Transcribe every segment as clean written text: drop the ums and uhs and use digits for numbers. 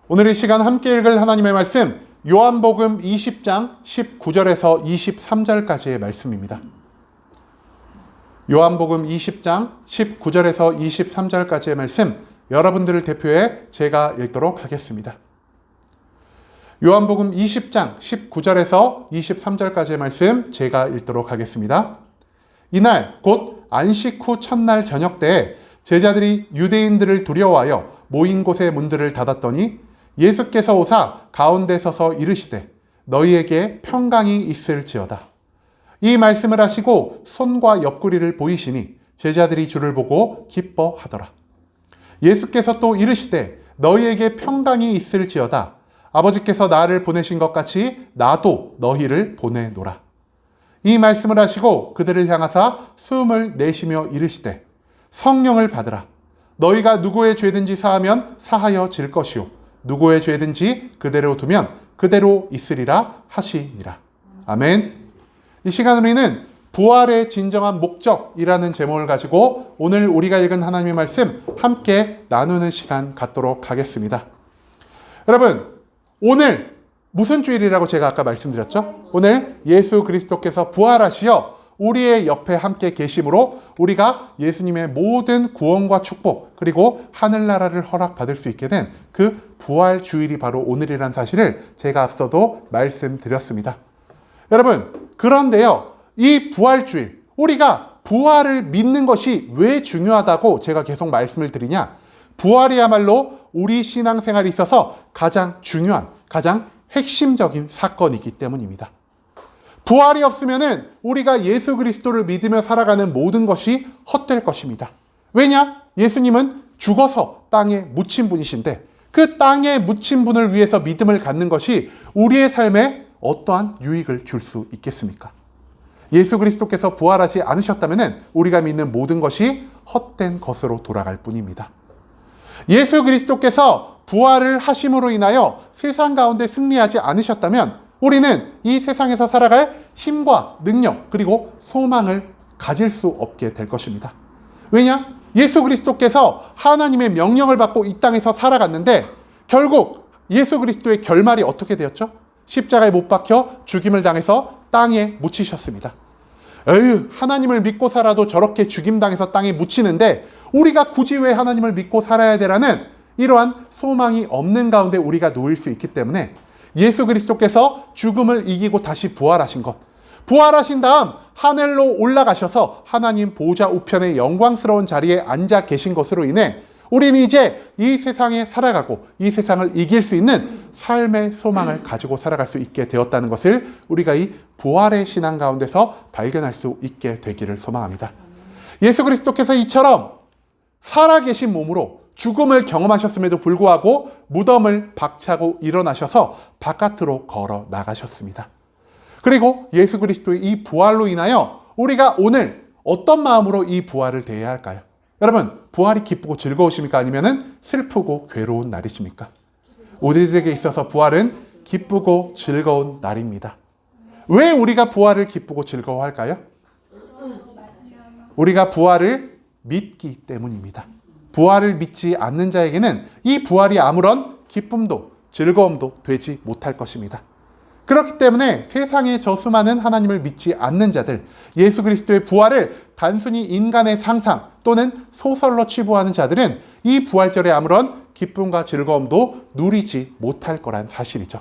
오늘 이 시간 함께 읽을 하나님의 말씀, 요한복음 20장 19절에서 23절까지의 말씀입니다. 요한복음 20장 19절에서 23절까지의 말씀, 여러분들을 대표해 제가 읽도록 하겠습니다. 요한복음 20장 19절에서 23절까지의 말씀, 제가 읽도록 하겠습니다. 이날 곧 안식 후 첫날 저녁 때에 제자들이 유대인들을 두려워하여 모인 곳의 문들을 닫았더니 예수께서 오사 가운데 서서 이르시되 너희에게 평강이 있을지어다. 이 말씀을 하시고 손과 옆구리를 보이시니 제자들이 주를 보고 기뻐하더라. 예수께서 또 이르시되 너희에게 평강이 있을지어다. 아버지께서 나를 보내신 것 같이 나도 너희를 보내노라. 이 말씀을 하시고 그들을 향하사 숨을 내쉬며 이르시되 성령을 받으라. 너희가 누구의 죄든지 사하면 사하여 질 것이요 누구의 죄든지 그대로 두면 그대로 있으리라 하시니라. 아멘. 이 시간 우리는 부활의 진정한 목적이라는 제목을 가지고 오늘 우리가 읽은 하나님의 말씀 함께 나누는 시간 갖도록 하겠습니다. 여러분, 오늘 무슨 주일이라고 제가 아까 말씀드렸죠? 오늘 예수 그리스도께서 부활하시어 우리의 옆에 함께 계심으로 우리가 예수님의 모든 구원과 축복 그리고 하늘나라를 허락받을 수 있게 된 그 부활 주일이 바로 오늘이라는 사실을 제가 앞서도 말씀드렸습니다. 여러분, 그런데요, 이 부활 주일, 우리가 부활을 믿는 것이 왜 중요하다고 제가 계속 말씀을 드리냐? 부활이야말로 우리 신앙생활에 있어서 가장 중요한, 가장 핵심적인 사건이기 때문입니다. 부활이 없으면은 우리가 예수 그리스도를 믿으며 살아가는 모든 것이 헛될 것입니다. 왜냐? 예수님은 죽어서 땅에 묻힌 분이신데 그 땅에 묻힌 분을 위해서 믿음을 갖는 것이 우리의 삶에 어떠한 유익을 줄 수 있겠습니까? 예수 그리스도께서 부활하지 않으셨다면은 우리가 믿는 모든 것이 헛된 것으로 돌아갈 뿐입니다. 예수 그리스도께서 부활을 하심으로 인하여 세상 가운데 승리하지 않으셨다면 우리는 이 세상에서 살아갈 힘과 능력 그리고 소망을 가질 수 없게 될 것입니다. 왜냐? 예수 그리스도께서 하나님의 명령을 받고 이 땅에서 살아갔는데 결국 예수 그리스도의 결말이 어떻게 되었죠? 십자가에 못 박혀 죽임을 당해서 땅에 묻히셨습니다. 에휴, 하나님을 믿고 살아도 저렇게 죽임당해서 땅에 묻히는데 우리가 굳이 왜 하나님을 믿고 살아야 되라는 이러한 소망이 없는 가운데 우리가 놓일 수 있기 때문에 예수 그리스도께서 죽음을 이기고 다시 부활하신 것, 부활하신 다음 하늘로 올라가셔서 하나님 보좌 우편의 영광스러운 자리에 앉아 계신 것으로 인해 우리는 이제 이 세상에 살아가고 이 세상을 이길 수 있는 삶의 소망을 가지고 살아갈 수 있게 되었다는 것을 우리가 이 부활의 신앙 가운데서 발견할 수 있게 되기를 소망합니다. 예수 그리스도께서 이처럼 살아계신 몸으로 죽음을 경험하셨음에도 불구하고 무덤을 박차고 일어나셔서 바깥으로 걸어 나가셨습니다. 그리고 예수 그리스도의 이 부활로 인하여 우리가 오늘 어떤 마음으로 이 부활을 대해야 할까요? 여러분, 부활이 기쁘고 즐거우십니까? 아니면 슬프고 괴로운 날이십니까? 우리들에게 있어서 부활은 기쁘고 즐거운 날입니다. 왜 우리가 부활을 기쁘고 즐거워할까요? 우리가 부활을 믿기 때문입니다. 부활을 믿지 않는 자에게는 이 부활이 아무런 기쁨도 즐거움도 되지 못할 것입니다. 그렇기 때문에 세상에 저 수많은 하나님을 믿지 않는 자들, 예수 그리스도의 부활을 단순히 인간의 상상 또는 소설로 치부하는 자들은 이 부활절에 아무런 기쁨과 즐거움도 누리지 못할 거란 사실이죠.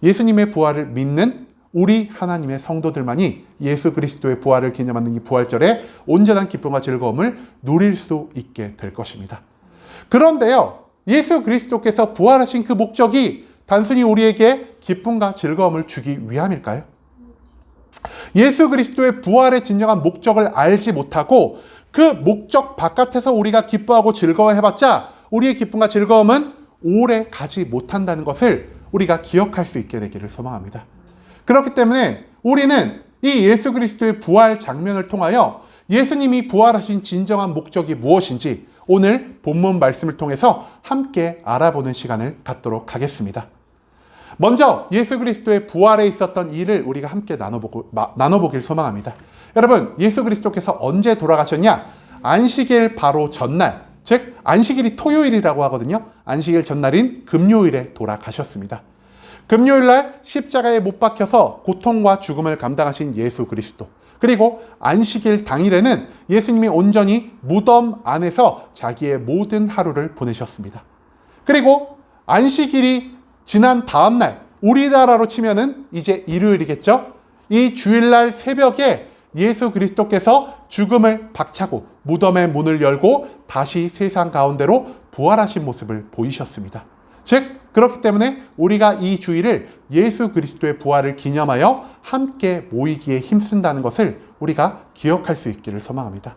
예수님의 부활을 믿는 우리 하나님의 성도들만이 예수 그리스도의 부활을 기념하는 이 부활절에 온전한 기쁨과 즐거움을 누릴 수 있게 될 것입니다. 그런데요, 예수 그리스도께서 부활하신 그 목적이 단순히 우리에게 기쁨과 즐거움을 주기 위함일까요? 예수 그리스도의 부활의 진정한 목적을 알지 못하고 그 목적 바깥에서 우리가 기뻐하고 즐거워해봤자 우리의 기쁨과 즐거움은 오래 가지 못한다는 것을 우리가 기억할 수 있게 되기를 소망합니다. 그렇기 때문에 우리는 이 예수 그리스도의 부활 장면을 통하여 예수님이 부활하신 진정한 목적이 무엇인지 오늘 본문 말씀을 통해서 함께 알아보는 시간을 갖도록 하겠습니다. 먼저 예수 그리스도의 부활에 있었던 일을 우리가 함께 나눠보길 소망합니다. 여러분, 예수 그리스도께서 언제 돌아가셨냐? 안식일 바로 전날 즉 안식일이 토요일이라고 하거든요. 안식일 전날인 금요일에 돌아가셨습니다. 금요일날 십자가에 못 박혀서 고통과 죽음을 감당하신 예수 그리스도, 그리고 안식일 당일에는 예수님이 온전히 무덤 안에서 자기의 모든 하루를 보내셨습니다. 그리고 안식일이 지난 다음날, 우리나라로 치면은 이제 일요일이겠죠? 이 주일날 새벽에 예수 그리스도께서 죽음을 박차고 무덤의 문을 열고 다시 세상 가운데로 부활하신 모습을 보이셨습니다. 즉 그렇기 때문에 우리가 이 주일을 예수 그리스도의 부활을 기념하여 함께 모이기에 힘쓴다는 것을 우리가 기억할 수 있기를 소망합니다.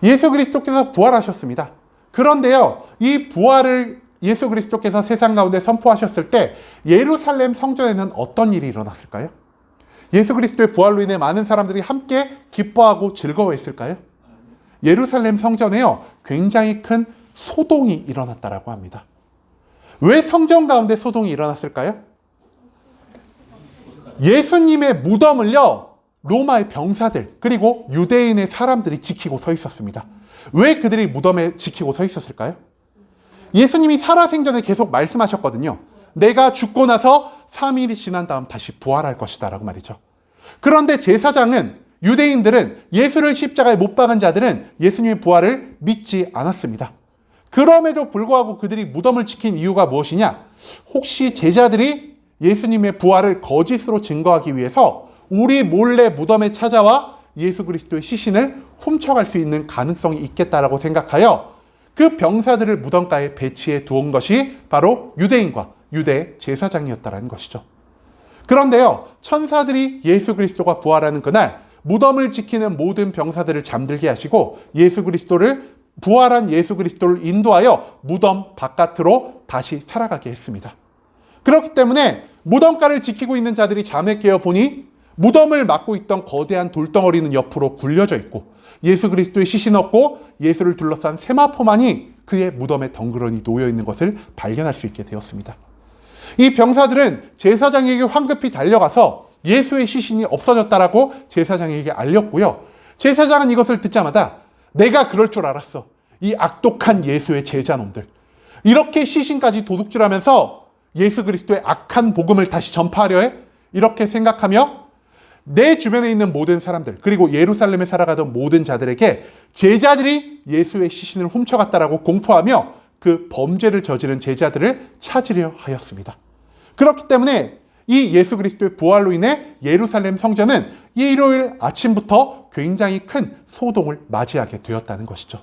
예수 그리스도께서 부활하셨습니다. 그런데요, 이 부활을 예수 그리스도께서 세상 가운데 선포하셨을 때 예루살렘 성전에는 어떤 일이 일어났을까요? 예수 그리스도의 부활로 인해 많은 사람들이 함께 기뻐하고 즐거워했을까요? 예루살렘 성전에요, 굉장히 큰 소동이 일어났다라고 합니다. 왜 성전 가운데 소동이 일어났을까요? 예수님의 무덤을요, 로마의 병사들 그리고 유대인의 사람들이 지키고 서 있었습니다. 왜 그들이 무덤에 지키고 서 있었을까요? 예수님이 살아생전에 계속 말씀하셨거든요. 내가 죽고 나서 3일이 지난 다음 다시 부활할 것이다 라고 말이죠. 그런데 제사장은, 유대인들은, 예수를 십자가에 못 박은 자들은 예수님의 부활을 믿지 않았습니다. 그럼에도 불구하고 그들이 무덤을 지킨 이유가 무엇이냐? 혹시 제자들이 예수님의 부활을 거짓으로 증거하기 위해서 우리 몰래 무덤에 찾아와 예수 그리스도의 시신을 훔쳐갈 수 있는 가능성이 있겠다라고 생각하여 그 병사들을 무덤가에 배치해 두은 것이 바로 유대인과 유대 제사장이었다는 것이죠. 그런데요, 천사들이 예수 그리스도가 부활하는 그날 무덤을 지키는 모든 병사들을 잠들게 하시고 부활한 예수 그리스도를 인도하여 무덤 바깥으로 다시 살아가게 했습니다. 그렇기 때문에 무덤가를 지키고 있는 자들이 잠에 깨어 보니 무덤을 막고 있던 거대한 돌덩어리는 옆으로 굴려져 있고 예수 그리스도의 시신 없고 예수를 둘러싼 세마포만이 그의 무덤에 덩그러니 놓여 있는 것을 발견할 수 있게 되었습니다. 이 병사들은 제사장에게 황급히 달려가서 예수의 시신이 없어졌다라고 제사장에게 알렸고요. 제사장은 이것을 듣자마자 내가 그럴 줄 알았어. 이 악독한 예수의 제자놈들. 이렇게 시신까지 도둑질하면서 예수 그리스도의 악한 복음을 다시 전파하려 해? 이렇게 생각하며 내 주변에 있는 모든 사람들, 그리고 예루살렘에 살아가던 모든 자들에게 제자들이 예수의 시신을 훔쳐갔다라고 공포하며 그 범죄를 저지른 제자들을 찾으려 하였습니다. 그렇기 때문에 이 예수 그리스도의 부활로 인해 예루살렘 성전은 일요일 아침부터 굉장히 큰 소동을 맞이하게 되었다는 것이죠.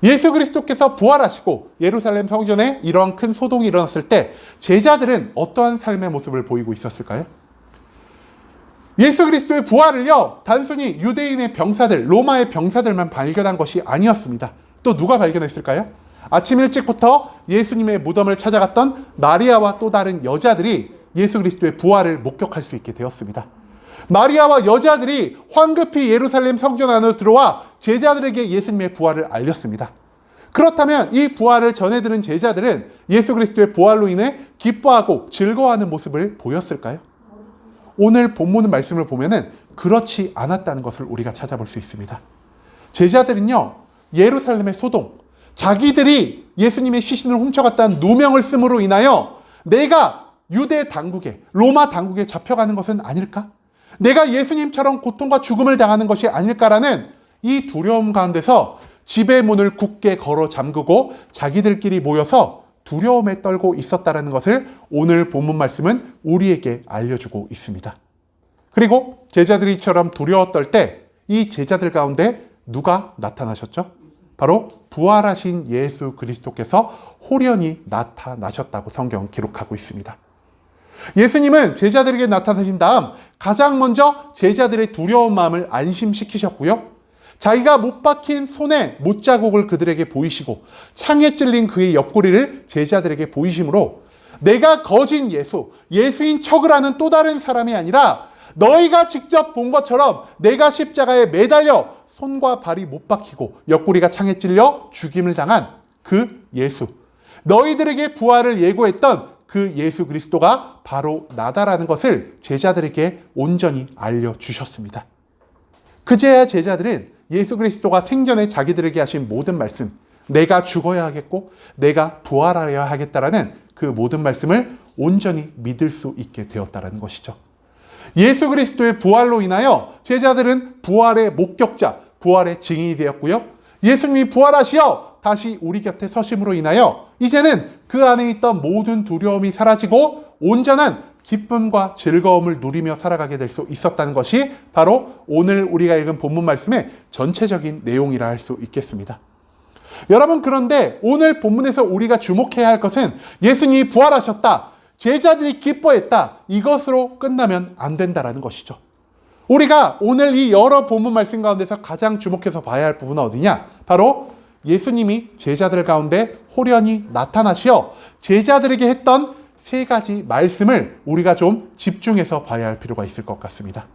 예수 그리스도께서 부활하시고 예루살렘 성전에 이러한 큰 소동이 일어났을 때 제자들은 어떠한 삶의 모습을 보이고 있었을까요? 예수 그리스도의 부활을요, 단순히 유대인의 병사들, 로마의 병사들만 발견한 것이 아니었습니다. 또 누가 발견했을까요? 아침 일찍부터 예수님의 무덤을 찾아갔던 마리아와 또 다른 여자들이 예수 그리스도의 부활을 목격할 수 있게 되었습니다. 마리아와 여자들이 황급히 예루살렘 성전 안으로 들어와 제자들에게 예수님의 부활을 알렸습니다. 그렇다면 이 부활을 전해들은 제자들은 예수 그리스도의 부활로 인해 기뻐하고 즐거워하는 모습을 보였을까요? 오늘 본문 말씀을 보면은 그렇지 않았다는 것을 우리가 찾아볼 수 있습니다. 제자들은요, 예루살렘의 소동, 자기들이 예수님의 시신을 훔쳐갔다는 누명을 씀으로 인하여 내가 유대 당국에, 로마 당국에 잡혀가는 것은 아닐까? 내가 예수님처럼 고통과 죽음을 당하는 것이 아닐까라는 이 두려움 가운데서 집의 문을 굳게 걸어 잠그고 자기들끼리 모여서 두려움에 떨고 있었다는 것을 오늘 본문 말씀은 우리에게 알려주고 있습니다. 그리고 제자들이 이처럼 두려워 떨 때 이 제자들 가운데 누가 나타나셨죠? 바로 부활하신 예수 그리스도께서 호련히 나타나셨다고 성경은 기록하고 있습니다. 예수님은 제자들에게 나타나신 다음 가장 먼저 제자들의 두려운 마음을 안심시키셨고요. 자기가 못 박힌 손에 못자국을 그들에게 보이시고 창에 찔린 그의 옆구리를 제자들에게 보이심으로 내가 거짓 예수인 척을 하는 또 다른 사람이 아니라 너희가 직접 본 것처럼 내가 십자가에 매달려 손과 발이 못 박히고 옆구리가 창에 찔려 죽임을 당한 그 예수, 너희들에게 부활을 예고했던 그 예수 그리스도가 바로 나다라는 것을 제자들에게 온전히 알려주셨습니다. 그제야 제자들은 예수 그리스도가 생전에 자기들에게 하신 모든 말씀, 내가 죽어야 하겠고 내가 부활하여야 하겠다라는 그 모든 말씀을 온전히 믿을 수 있게 되었다라는 것이죠. 예수 그리스도의 부활로 인하여 제자들은 부활의 목격자, 부활의 증인이 되었고요. 예수님이 부활하시어 다시 우리 곁에 서심으로 인하여 이제는 그 안에 있던 모든 두려움이 사라지고 온전한 기쁨과 즐거움을 누리며 살아가게 될 수 있었다는 것이 바로 오늘 우리가 읽은 본문 말씀의 전체적인 내용이라 할 수 있겠습니다. 여러분, 그런데 오늘 본문에서 우리가 주목해야 할 것은 예수님이 부활하셨다, 제자들이 기뻐했다, 이것으로 끝나면 안 된다라는 것이죠. 우리가 오늘 이 여러 본문 말씀 가운데서 가장 주목해서 봐야 할 부분은 어디냐? 바로 예수님이 제자들 가운데 호련히 나타나시어 제자들에게 했던 세 가지 말씀을 우리가 좀 집중해서 봐야 할 필요가 있을 것 같습니다.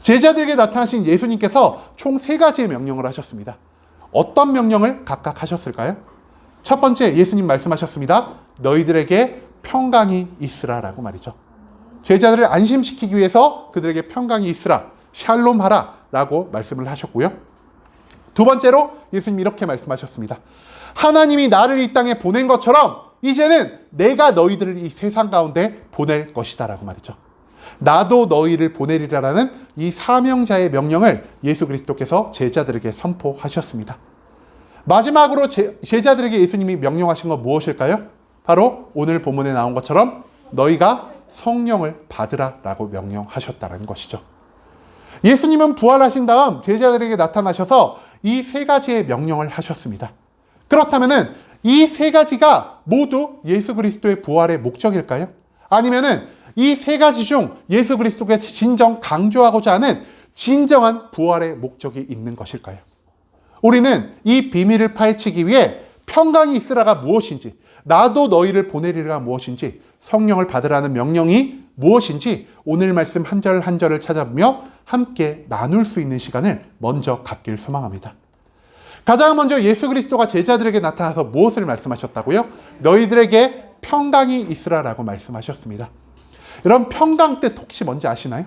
제자들에게 나타나신 예수님께서 총 세 가지의 명령을 하셨습니다. 어떤 명령을 각각 하셨을까요? 첫 번째, 예수님 말씀하셨습니다. 너희들에게 평강이 있으라 라고 말이죠. 제자들을 안심시키기 위해서 그들에게 평강이 있으라, 샬롬하라 라고 말씀을 하셨고요. 두 번째로 예수님이 이렇게 말씀하셨습니다. 하나님이 나를 이 땅에 보낸 것처럼 이제는 내가 너희들을 이 세상 가운데 보낼 것이다 라고 말이죠. 나도 너희를 보내리라라는 이 사명자의 명령을 예수 그리스도께서 제자들에게 선포하셨습니다. 마지막으로 제자들에게 예수님이 명령하신 건 무엇일까요? 바로 오늘 본문에 나온 것처럼 너희가 성령을 받으라라고 명령하셨다는 것이죠. 예수님은 부활하신 다음 제자들에게 나타나셔서 이 세 가지의 명령을 하셨습니다. 그렇다면은 이 세 가지가 모두 예수 그리스도의 부활의 목적일까요? 아니면은 이 세 가지 중 예수 그리스도께서 진정 강조하고자 하는 진정한 부활의 목적이 있는 것일까요? 우리는 이 비밀을 파헤치기 위해 평강이 있으라가 무엇인지, 나도 너희를 보내리라가 무엇인지, 성령을 받으라는 명령이 무엇인지 오늘 말씀 한 절 한 절을 찾아보며 함께 나눌 수 있는 시간을 먼저 갖길 소망합니다. 가장 먼저 예수 그리스도가 제자들에게 나타나서 무엇을 말씀하셨다고요? 너희들에게 평강이 있으라라고 말씀하셨습니다. 여러분, 평강 뜻 혹시 뭔지 아시나요?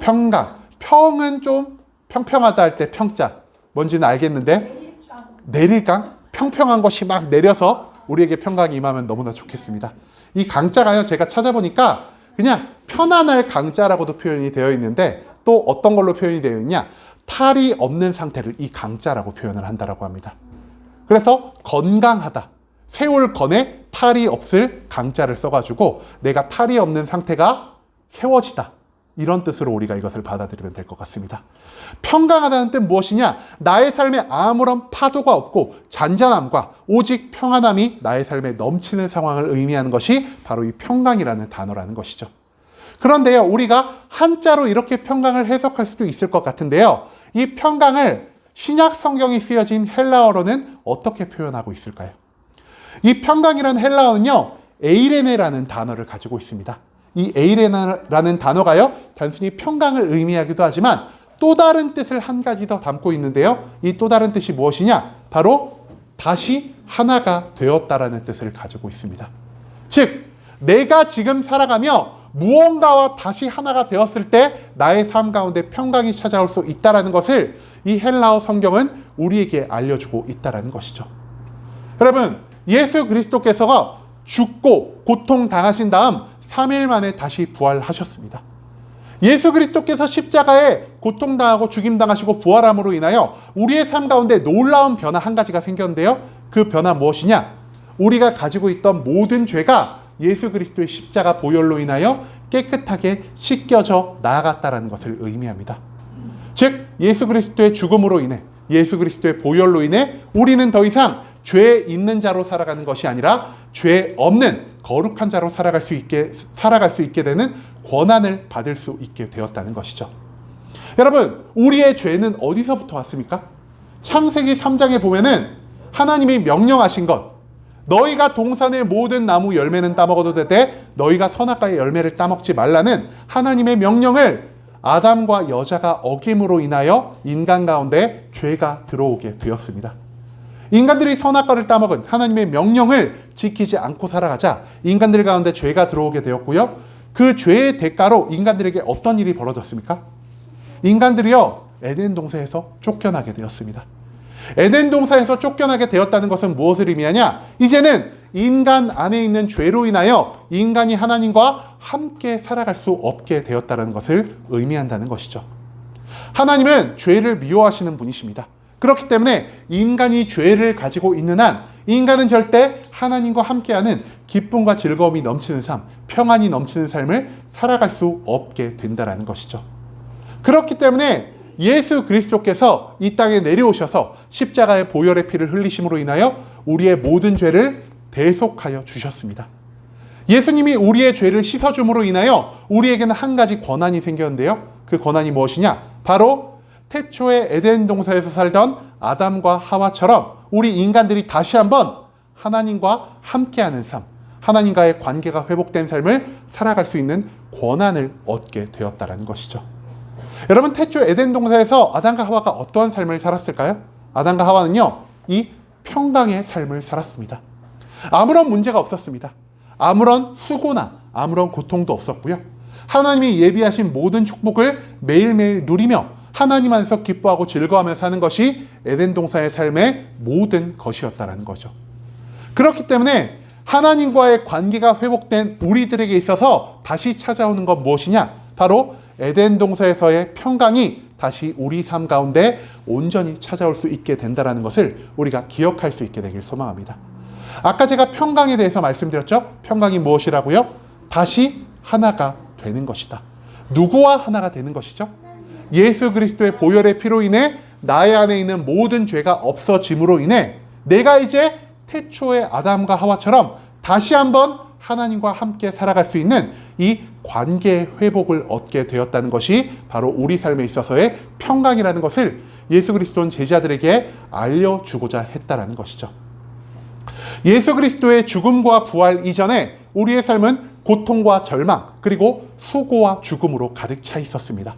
평강. 평은 좀 평평하다 할 때 평자. 뭔지는 알겠는데 내릴강? 평평한 것이 막 내려서 우리에게 평강이 임하면 너무나 좋겠습니다. 이 강자가요, 제가 찾아보니까 그냥 편안할 강자라고도 표현이 되어 있는데 또 어떤 걸로 표현이 되어 있냐? 탈이 없는 상태를 이 강자라고 표현을 한다라고 합니다. 그래서 건강하다, 세울 건에 탈이 없을 강자를 써가지고 내가 탈이 없는 상태가 세워지다, 이런 뜻으로 우리가 이것을 받아들이면 될 것 같습니다. 평강하다는 뜻 무엇이냐? 나의 삶에 아무런 파도가 없고 잔잔함과 오직 평안함이 나의 삶에 넘치는 상황을 의미하는 것이 바로 이 평강이라는 단어라는 것이죠. 그런데요, 우리가 한자로 이렇게 평강을 해석할 수도 있을 것 같은데요, 이 평강을 신약 성경이 쓰여진 헬라어로는 어떻게 표현하고 있을까요? 이 평강이라는 헬라어는요, 에이레네라는 단어를 가지고 있습니다. 이 에이레네라는 단어가요, 단순히 평강을 의미하기도 하지만 또 다른 뜻을 한 가지 더 담고 있는데요, 이 또 다른 뜻이 무엇이냐? 바로 다시 하나가 되었다라는 뜻을 가지고 있습니다. 즉, 내가 지금 살아가며 무언가와 다시 하나가 되었을 때 나의 삶 가운데 평강이 찾아올 수 있다는 것을 이 헬라어 성경은 우리에게 알려주고 있다는 것이죠. 여러분, 예수 그리스도께서가 죽고 고통당하신 다음 3일 만에 다시 부활하셨습니다. 예수 그리스도께서 십자가에 고통당하고 죽임당하시고 부활함으로 인하여 우리의 삶 가운데 놀라운 변화 한 가지가 생겼는데요, 그 변화 무엇이냐? 우리가 가지고 있던 모든 죄가 예수 그리스도의 십자가 보혈로 인하여 깨끗하게 씻겨져 나아갔다는 것을 의미합니다. 즉, 예수 그리스도의 죽음으로 인해, 예수 그리스도의 보혈로 인해 우리는 더 이상 죄 있는 자로 살아가는 것이 아니라 죄 없는 거룩한 자로 살아갈 수 있게 되는 권한을 받을 수 있게 되었다는 것이죠. 여러분, 우리의 죄는 어디서부터 왔습니까? 창세기 3장에 보면은 하나님이 명령하신 것, 너희가 동산의 모든 나무 열매는 따먹어도 되되 너희가 선악과의 열매를 따먹지 말라는 하나님의 명령을 아담과 여자가 어김으로 인하여 인간 가운데 죄가 들어오게 되었습니다. 인간들이 선악과를 따먹은 하나님의 명령을 지키지 않고 살아가자 인간들 가운데 죄가 들어오게 되었고요, 그 죄의 대가로 인간들에게 어떤 일이 벌어졌습니까? 인간들이요, 에덴 동산에서 쫓겨나게 되었습니다. 에덴 동산에서 쫓겨나게 되었다는 것은 무엇을 의미하냐? 이제는 인간 안에 있는 죄로 인하여 인간이 하나님과 함께 살아갈 수 없게 되었다는 것을 의미한다는 것이죠. 하나님은 죄를 미워하시는 분이십니다. 그렇기 때문에 인간이 죄를 가지고 있는 한 인간은 절대 하나님과 함께하는 기쁨과 즐거움이 넘치는 삶, 평안이 넘치는 삶을 살아갈 수 없게 된다는 것이죠. 그렇기 때문에 예수 그리스도께서 이 땅에 내려오셔서 십자가의 보혈의 피를 흘리심으로 인하여 우리의 모든 죄를 대속하여 주셨습니다. 예수님이 우리의 죄를 씻어줌으로 인하여 우리에게는 한 가지 권한이 생겼는데요. 그 권한이 무엇이냐? 바로 태초의 에덴 동산에서 살던 아담과 하와처럼 우리 인간들이 다시 한번 하나님과 함께하는 삶, 하나님과의 관계가 회복된 삶을 살아갈 수 있는 권한을 얻게 되었다는 것이죠. 여러분, 태초 에덴 동산에서 아담과 하와가 어떠한 삶을 살았을까요? 아담과 하와는요, 이 평강의 삶을 살았습니다. 아무런 문제가 없었습니다. 아무런 수고나 아무런 고통도 없었고요. 하나님이 예비하신 모든 축복을 매일매일 누리며 하나님 안에서 기뻐하고 즐거워하며 사는 것이 에덴 동산의 삶의 모든 것이었다는 거죠. 그렇기 때문에 하나님과의 관계가 회복된 우리들에게 있어서 다시 찾아오는 건 무엇이냐? 바로 에덴 동산에서의 평강이 다시 우리 삶 가운데 온전히 찾아올 수 있게 된다는 것을 우리가 기억할 수 있게 되길 소망합니다. 아까 제가 평강에 대해서 말씀드렸죠? 평강이 무엇이라고요? 다시 하나가 되는 것이다. 누구와 하나가 되는 것이죠? 예수 그리스도의 보혈의 피로 인해 나의 안에 있는 모든 죄가 없어짐으로 인해 내가 이제 태초의 아담과 하와처럼 다시 한번 하나님과 함께 살아갈 수 있는 이 관계의 회복을 얻게 되었다는 것이 바로 우리 삶에 있어서의 평강이라는 것을 예수 그리스도는 제자들에게 알려주고자 했다라는 것이죠. 예수 그리스도의 죽음과 부활 이전에 우리의 삶은 고통과 절망 그리고 수고와 죽음으로 가득 차 있었습니다.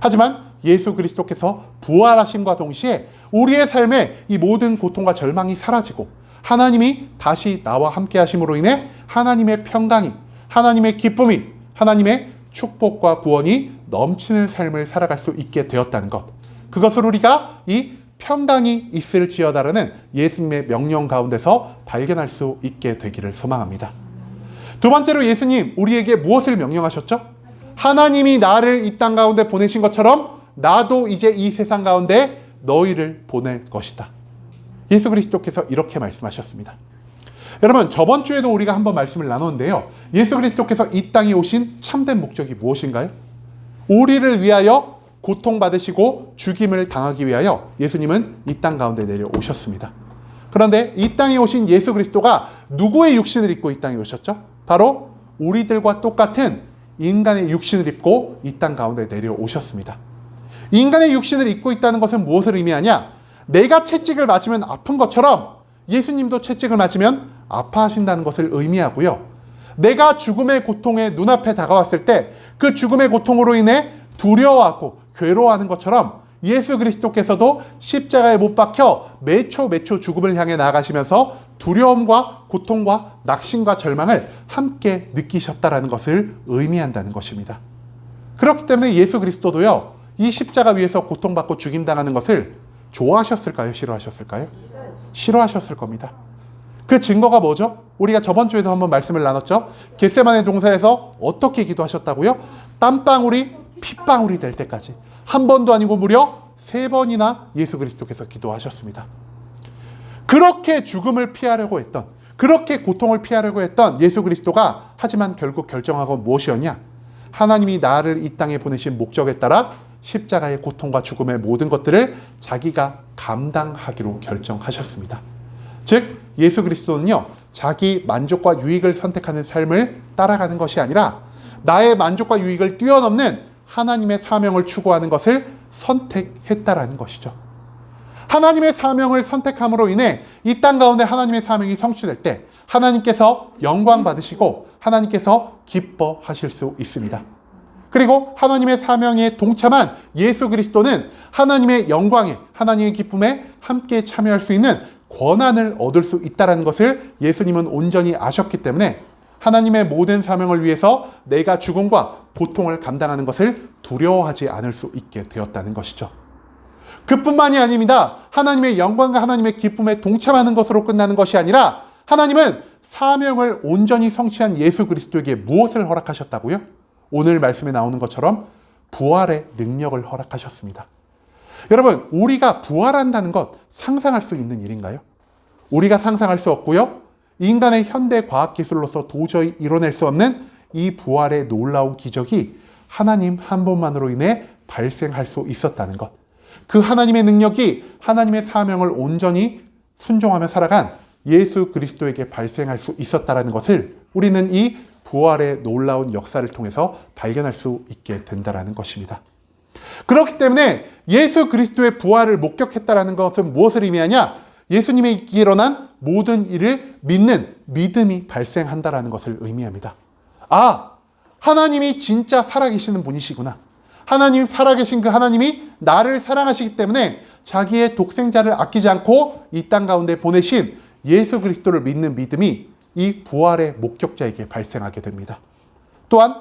하지만 예수 그리스도께서 부활하심과 동시에 우리의 삶에 이 모든 고통과 절망이 사라지고 하나님이 다시 나와 함께 하심으로 인해 하나님의 평강이, 하나님의 기쁨이, 하나님의 축복과 구원이 넘치는 삶을 살아갈 수 있게 되었다는 것. 그것을 우리가 이 평강이 있을지어다라는 예수님의 명령 가운데서 발견할 수 있게 되기를 소망합니다. 두 번째로 예수님 우리에게 무엇을 명령하셨죠? 하나님이 나를 이 땅 가운데 보내신 것처럼 나도 이제 이 세상 가운데 너희를 보낼 것이다. 예수 그리스도께서 이렇게 말씀하셨습니다. 여러분, 저번 주에도 우리가 한번 말씀을 나눴는데요. 예수 그리스도께서 이 땅에 오신 참된 목적이 무엇인가요? 우리를 위하여 고통받으시고 죽임을 당하기 위하여 예수님은 이 땅 가운데 내려오셨습니다. 그런데 이 땅에 오신 예수 그리스도가 누구의 육신을 입고 이 땅에 오셨죠? 바로 우리들과 똑같은 인간의 육신을 입고 이 땅 가운데 내려오셨습니다. 인간의 육신을 입고 있다는 것은 무엇을 의미하냐? 내가 채찍을 맞으면 아픈 것처럼 예수님도 채찍을 맞으면 아파하신다는 것을 의미하고요. 내가 죽음의 고통에 눈앞에 다가왔을 때 그 죽음의 고통으로 인해 두려워하고 괴로워하는 것처럼 예수 그리스도께서도 십자가에 못 박혀 매초 죽음을 향해 나아가시면서 두려움과 고통과 낙심과 절망을 함께 느끼셨다라는 것을 의미한다는 것입니다. 그렇기 때문에 예수 그리스도도요, 이 십자가 위에서 고통받고 죽임당하는 것을 좋아하셨을까요? 싫어하셨을까요? 싫어하셨을 겁니다. 그 증거가 뭐죠? 우리가 저번 주에도 한번 말씀을 나눴죠. 겟세마네 동산에서 어떻게 기도하셨다고요? 땀방울이 핏방울이 될 때까지 한 번도 아니고 무려 3번이나 예수 그리스도께서 기도하셨습니다. 그렇게 죽음을 피하려고 했던, 그렇게 고통을 피하려고 했던 예수 그리스도가 하지만 결국 결정하고 무엇이었냐? 하나님이 나를 이 땅에 보내신 목적에 따라 십자가의 고통과 죽음의 모든 것들을 자기가 감당하기로 결정하셨습니다. 즉 예수 그리스도는요, 자기 만족과 유익을 선택하는 삶을 따라가는 것이 아니라 나의 만족과 유익을 뛰어넘는 하나님의 사명을 추구하는 것을 선택했다라는 것이죠. 하나님의 사명을 선택함으로 인해 이 땅 가운데 하나님의 사명이 성취될 때 하나님께서 영광 받으시고 하나님께서 기뻐하실 수 있습니다. 그리고 하나님의 사명에 동참한 예수 그리스도는 하나님의 영광에, 하나님의 기쁨에 함께 참여할 수 있는 권한을 얻을 수 있다는 것을 예수님은 온전히 아셨기 때문에 하나님의 모든 사명을 위해서 내가 죽음과 고통을 감당하는 것을 두려워하지 않을 수 있게 되었다는 것이죠. 그뿐만이 아닙니다. 하나님의 영광과 하나님의 기쁨에 동참하는 것으로 끝나는 것이 아니라 하나님은 사명을 온전히 성취한 예수 그리스도에게 무엇을 허락하셨다고요? 오늘 말씀에 나오는 것처럼 부활의 능력을 허락하셨습니다. 여러분, 우리가 부활한다는 것 상상할 수 있는 일인가요? 우리가 상상할 수 없고요. 인간의 현대 과학기술로서 도저히 이뤄낼 수 없는 이 부활의 놀라운 기적이 하나님 한 분만으로 인해 발생할 수 있었다는 것. 그 하나님의 능력이 하나님의 사명을 온전히 순종하며 살아간 예수 그리스도에게 발생할 수 있었다는 것을 우리는 이 부활의 놀라운 역사를 통해서 발견할 수 있게 된다는 것입니다. 그렇기 때문에 예수 그리스도의 부활을 목격했다는 것은 무엇을 의미하냐? 예수님의 일어난 모든 일을 믿는 믿음이 발생한다는 것을 의미합니다. 아, 하나님이 진짜 살아계시는 분이시구나. 하나님 살아계신 그 하나님이 나를 사랑하시기 때문에 자기의 독생자를 아끼지 않고 이 땅 가운데 보내신 예수 그리스도를 믿는 믿음이 이 부활의 목격자에게 발생하게 됩니다. 또한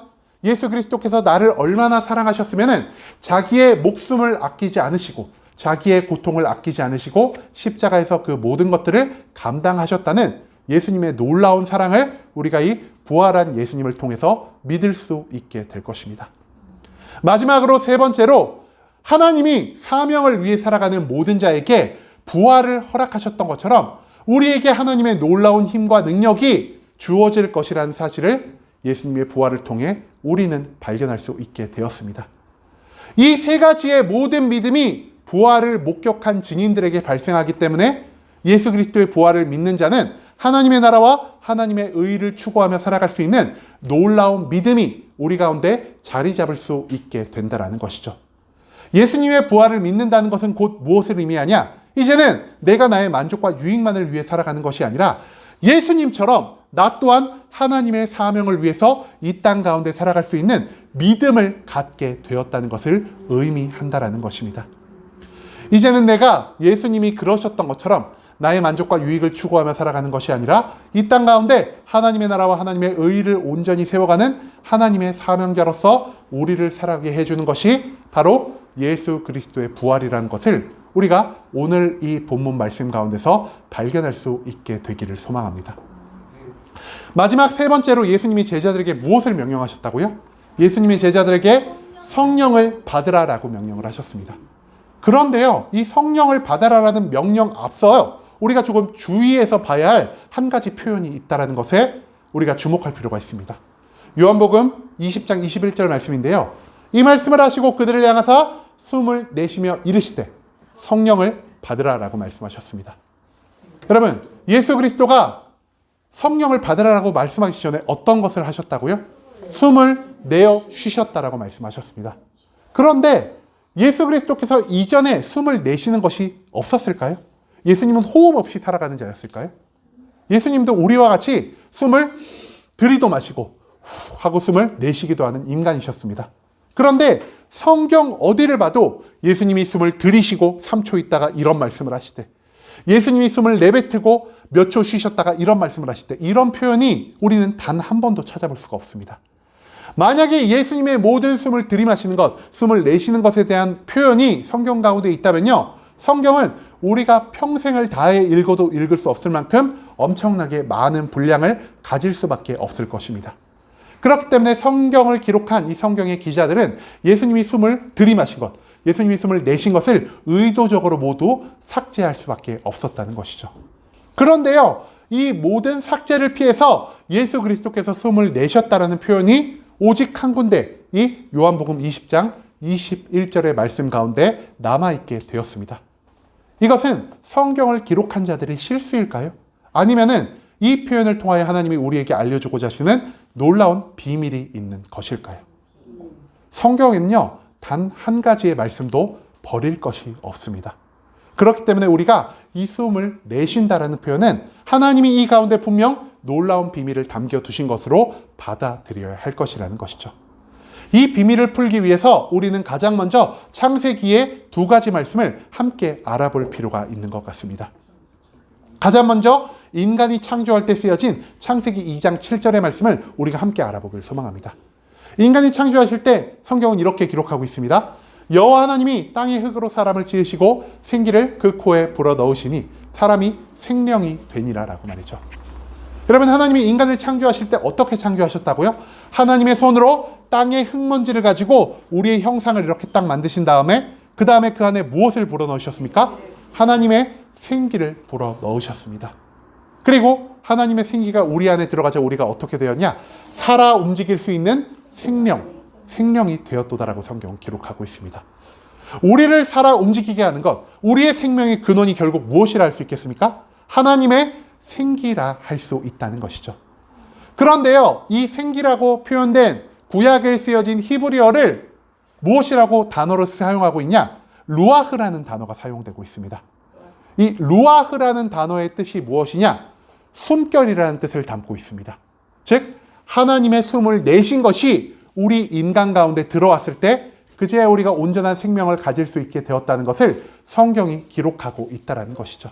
예수 그리스도께서 나를 얼마나 사랑하셨으면 자기의 목숨을 아끼지 않으시고 자기의 고통을 아끼지 않으시고 십자가에서 그 모든 것들을 감당하셨다는 예수님의 놀라운 사랑을 우리가 이 부활한 예수님을 통해서 믿을 수 있게 될 것입니다. 마지막으로 세 번째로 하나님이 사명을 위해 살아가는 모든 자에게 부활을 허락하셨던 것처럼 우리에게 하나님의 놀라운 힘과 능력이 주어질 것이라는 사실을 예수님의 부활을 통해 우리는 발견할 수 있게 되었습니다. 이 세 가지의 모든 믿음이 부활을 목격한 증인들에게 발생하기 때문에 예수 그리스도의 부활을 믿는 자는 하나님의 나라와 하나님의 의를 추구하며 살아갈 수 있는 놀라운 믿음이 우리 가운데 자리 잡을 수 있게 된다는 것이죠. 예수님의 부활을 믿는다는 것은 곧 무엇을 의미하냐? 이제는 내가 나의 만족과 유익만을 위해 살아가는 것이 아니라 예수님처럼 나 또한 하나님의 사명을 위해서 이 땅 가운데 살아갈 수 있는 믿음을 갖게 되었다는 것을 의미한다는 것입니다. 이제는 내가 예수님이 그러셨던 것처럼 나의 만족과 유익을 추구하며 살아가는 것이 아니라 이 땅 가운데 하나님의 나라와 하나님의 의를 온전히 세워가는 하나님의 사명자로서 우리를 살아가게 해주는 것이 바로 예수 그리스도의 부활이라는 것을 우리가 오늘 이 본문 말씀 가운데서 발견할 수 있게 되기를 소망합니다. 마지막 세 번째로 예수님이 제자들에게 무엇을 명령하셨다고요? 예수님이 제자들에게 성령을 받으라라고 명령을 하셨습니다. 그런데요, 이 성령을 받아라라는 명령 앞서 우리가 조금 주의해서 봐야 할 한 가지 표현이 있다는 것에 우리가 주목할 필요가 있습니다. 요한복음 20장 21절 말씀인데요. 이 말씀을 하시고 그들을 향하사 숨을 내쉬며 이르시되 성령을 받으라라고 말씀하셨습니다. 여러분, 예수 그리스도가 성령을 받으라라고 말씀하기 전에 어떤 것을 하셨다고요? 숨을 내어 쉬셨다라고 말씀하셨습니다. 그런데 예수 그리스도께서 이전에 숨을 내쉬는 것이 없었을까요? 예수님은 호흡 없이 살아가는 자였을까요? 예수님도 우리와 같이 숨을 들이도 마시고 후 하고 숨을 내쉬기도 하는 인간이셨습니다. 그런데 성경 어디를 봐도 예수님이 숨을 들이쉬고 3초 있다가 이런 말씀을 하시되 예수님이 숨을 내뱉고 몇 초 쉬셨다가 이런 말씀을 하시되 이런 표현이 우리는 단 한 번도 찾아볼 수가 없습니다. 만약에 예수님의 모든 숨을 들이마시는 것, 숨을 내쉬는 것에 대한 표현이 성경 가운데 있다면요, 성경은 우리가 평생을 다해 읽어도 읽을 수 없을 만큼 엄청나게 많은 분량을 가질 수밖에 없을 것입니다. 그렇기 때문에 성경을 기록한 이 성경의 기자들은 예수님이 숨을 들이마신 것, 예수님이 숨을 내신 것을 의도적으로 모두 삭제할 수밖에 없었다는 것이죠. 그런데요, 이 모든 삭제를 피해서 예수 그리스도께서 숨을 내셨다라는 표현이 오직 한 군데, 이 요한복음 20장 21절의 말씀 가운데 남아있게 되었습니다. 이것은 성경을 기록한 자들의 실수일까요? 아니면은 이 표현을 통하여 하나님이 우리에게 알려주고자 하시는 놀라운 비밀이 있는 것일까요? 성경에는요, 단 한 가지의 말씀도 버릴 것이 없습니다. 그렇기 때문에 우리가 이 숨을 내쉰다라는 표현은 하나님이 이 가운데 분명 놀라운 비밀을 담겨두신 것으로 받아들여야 할 것이라는 것이죠. 이 비밀을 풀기 위해서 우리는 가장 먼저 창세기의 두 가지 말씀을 함께 알아볼 필요가 있는 것 같습니다. 가장 먼저 인간이 창조할 때 쓰여진 창세기 2장 7절의 말씀을 우리가 함께 알아보길 소망합니다. 인간이 창조하실 때 성경은 이렇게 기록하고 있습니다. 여호와 하나님이 땅의 흙으로 사람을 지으시고 생기를 그 코에 불어넣으시니 사람이 생명이 되니라라고 말이죠. 여러분, 하나님이 인간을 창조하실 때 어떻게 창조하셨다고요? 하나님의 손으로 땅의 흙먼지를 가지고 우리의 형상을 이렇게 딱 만드신 다음에 그 다음에 그 안에 무엇을 불어넣으셨습니까? 하나님의 생기를 불어넣으셨습니다. 그리고 하나님의 생기가 우리 안에 들어가자 우리가 어떻게 되었냐? 살아 움직일 수 있는 생명이 되었도다라고 성경은 기록하고 있습니다. 우리를 살아 움직이게 하는 것, 우리의 생명의 근원이 결국 무엇이라 할 수 있겠습니까? 하나님의 생기라 할 수 있다는 것이죠. 그런데요, 이 생기라고 표현된 구약에 쓰여진 히브리어를 무엇이라고 단어로 사용하고 있냐? 루아흐라는 단어가 사용되고 있습니다. 이 루아흐라는 단어의 뜻이 무엇이냐? 숨결이라는 뜻을 담고 있습니다. 즉, 하나님의 숨을 내신 것이 우리 인간 가운데 들어왔을 때 그제야 우리가 온전한 생명을 가질 수 있게 되었다는 것을 성경이 기록하고 있다는 것이죠.